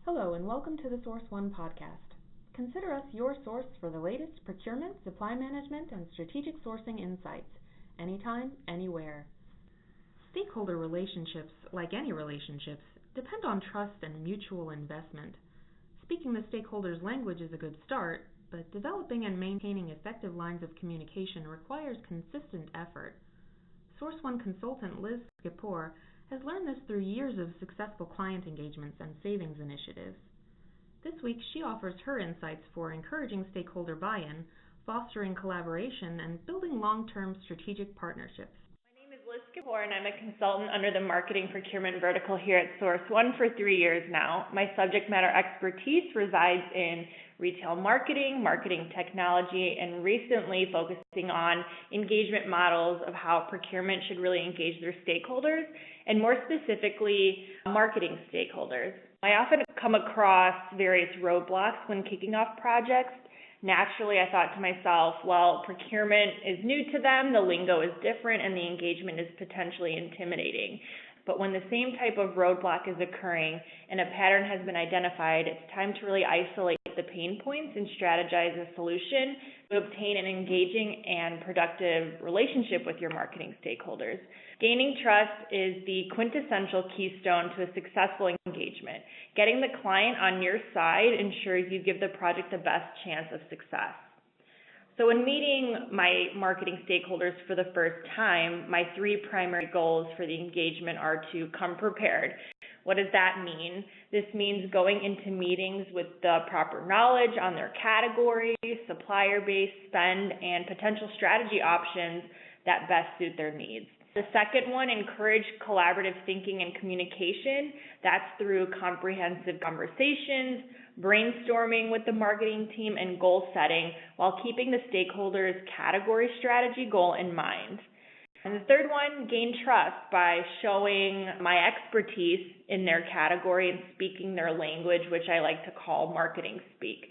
Hello and welcome to the Source One podcast. Consider us your source for the latest procurement, supply management, and strategic sourcing insights, anytime, anywhere. Stakeholder relationships, like any relationships, depend on trust and mutual investment. Speaking the stakeholders' language is a good start, but developing and maintaining effective lines of communication requires consistent effort. Source One Consultant Liz Skipor has learned this through years of successful client engagements and savings initiatives. This week, she offers her insights for encouraging stakeholder buy-in, fostering collaboration, and building long-term strategic partnerships. My name is Liz Skipor, and I'm a consultant under the marketing procurement vertical here at Source One for 3 years now. My subject matter expertise resides in retail marketing, marketing technology, and recently focusing on engagement models of how procurement should really engage their stakeholders, and more specifically, marketing stakeholders. I often come across various roadblocks when kicking off projects. Naturally, I thought to myself, well, procurement is new to them, the lingo is different, and the engagement is potentially intimidating. But when the same type of roadblock is occurring and a pattern has been identified, it's time to really isolate the pain points and strategize a solution to obtain an engaging and productive relationship with your marketing stakeholders. Gaining trust is the quintessential keystone to a successful engagement. Getting the client on your side ensures you give the project the best chance of success. So when meeting my marketing stakeholders for the first time, my 3 primary goals for the engagement are to come prepared. What does that mean? This means going into meetings with the proper knowledge on their category, supplier base, spend, and potential strategy options that best suit their needs. The second one, encourage collaborative thinking and communication. That's through comprehensive conversations, brainstorming with the marketing team, and goal setting while keeping the stakeholders' category strategy goal in mind. And the third one, gain trust by showing my expertise in their category and speaking their language, which I like to call marketing speak.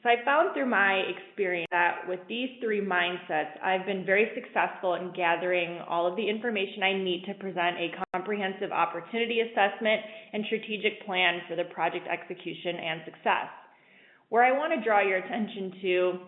So I found through my experience that with these 3 mindsets, I've been very successful in gathering all of the information I need to present a comprehensive opportunity assessment and strategic plan for the project execution and success. Where I want to draw your attention to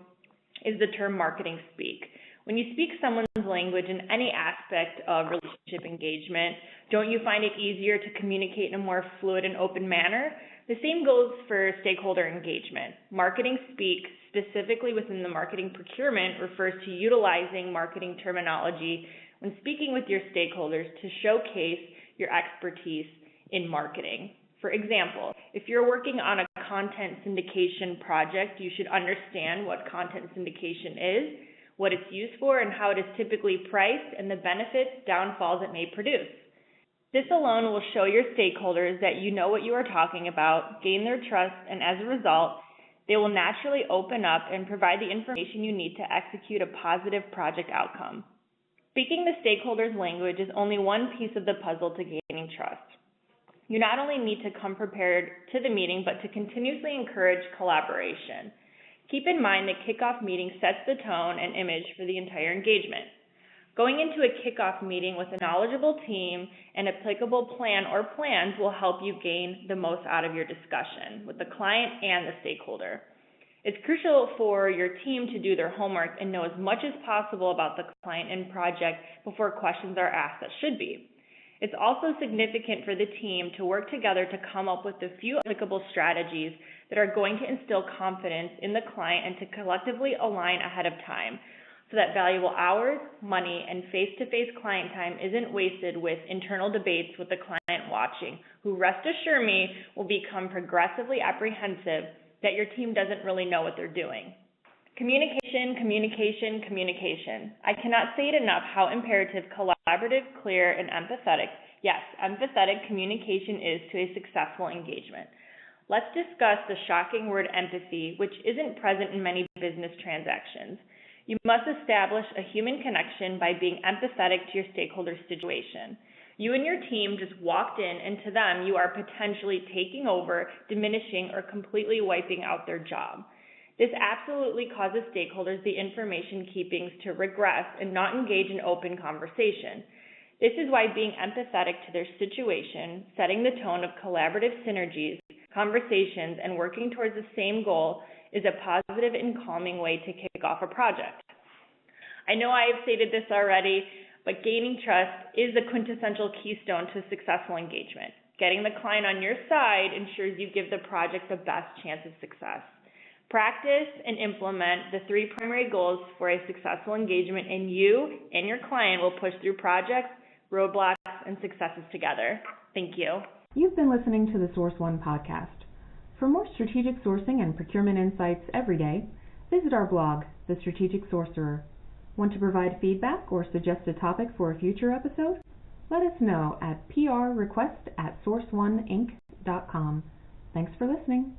is the term marketing speak. When you speak someone's language in any aspect of relationship engagement, don't you find it easier to communicate in a more fluid and open manner? The same goes for stakeholder engagement. Marketing speak, specifically within the marketing procurement, refers to utilizing marketing terminology when speaking with your stakeholders to showcase your expertise in marketing. For example, if you're working on a content syndication project, you should understand what content syndication is, what it's used for, and how it is typically priced, and the benefits, downfalls it may produce. This alone will show your stakeholders that you know what you are talking about, gain their trust, and as a result, they will naturally open up and provide the information you need to execute a positive project outcome. Speaking the stakeholders' language is only one piece of the puzzle to gaining trust. You not only need to come prepared to the meeting, but to continuously encourage collaboration. Keep in mind that kickoff meeting sets the tone and image for the entire engagement. Going into a kickoff meeting with a knowledgeable team and applicable plan or plans will help you gain the most out of your discussion with the client and the stakeholder. It's crucial for your team to do their homework and know as much as possible about the client and project before questions are asked that should be. It's also significant for the team to work together to come up with a few applicable strategies that are going to instill confidence in the client and to collectively align ahead of time, so that valuable hours, money, and face-to-face client time isn't wasted with internal debates with the client watching, who, rest assure me, will become progressively apprehensive that your team doesn't really know what they're doing. Communication, communication, communication. I cannot say it enough how imperative collaborative, clear, and empathetic, yes, empathetic communication is to a successful engagement. Let's discuss the shocking word empathy, which isn't present in many business transactions. You must establish a human connection by being empathetic to your stakeholder's situation. You and your team just walked in, and to them, you are potentially taking over, diminishing, or completely wiping out their job. This absolutely causes stakeholders the information keepings to regress and not engage in open conversation. This is why being empathetic to their situation, setting the tone of collaborative synergies, conversations, and working towards the same goal is a positive and calming way to kick off a project. I know I have stated this already, but gaining trust is the quintessential keystone to successful engagement. Getting the client on your side ensures you give the project the best chance of success. Practice and implement the 3 primary goals for a successful engagement, and you and your client will push through projects, roadblocks, and successes together. Thank you. You've been listening to the Source One podcast. For more strategic sourcing and procurement insights every day, visit our blog, The Strategic Sorcerer. Want to provide feedback or suggest a topic for a future episode? Let us know at prrequest@sourceoneinc.com. Thanks for listening.